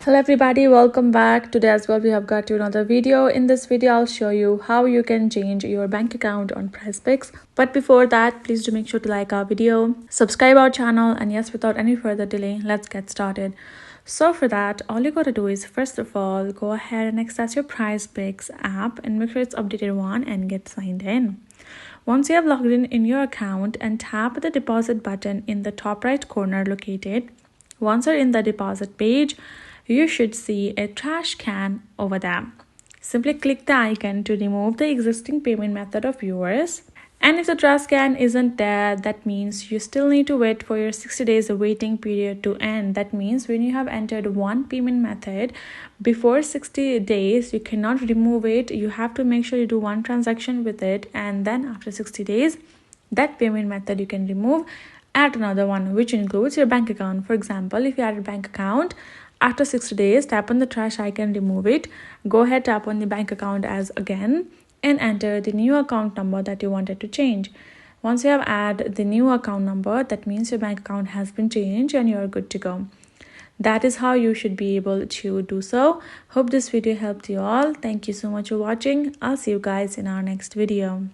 Hello everybody, welcome back. Today as well we have got to another video. In this video I'll show you how you can change your bank account on PrizePicks. But before that, please do make sure to like our video, subscribe our channel, and yes, without any further delay, let's get started. So for that, all you gotta do is first of all go ahead and access your PrizePicks app and make sure it's updated one and get signed in. Once you have logged in your account, and tap the deposit button in the top right corner located. Once you're in the deposit page, you should see a trash can over there. Simply click the icon to remove the existing payment method of yours. And if the trash can isn't there, that means you still need to wait for your 60 days waiting period to end. That means when you have entered one payment method before 60 days, you cannot remove it. You have to make sure you do one transaction with it, and then after 60 days, that payment method you can remove, add another one, which includes your bank account. For example, if you add a bank account, after 60 days, tap on the trash icon, remove it. Go ahead, tap on the bank account as again, and enter the new account number that you wanted to change. Once you have added the new account number, that means your bank account has been changed and you are good to go. That is how you should be able to do so. Hope this video helped you all. Thank you so much for watching. I'll see you guys in our next video.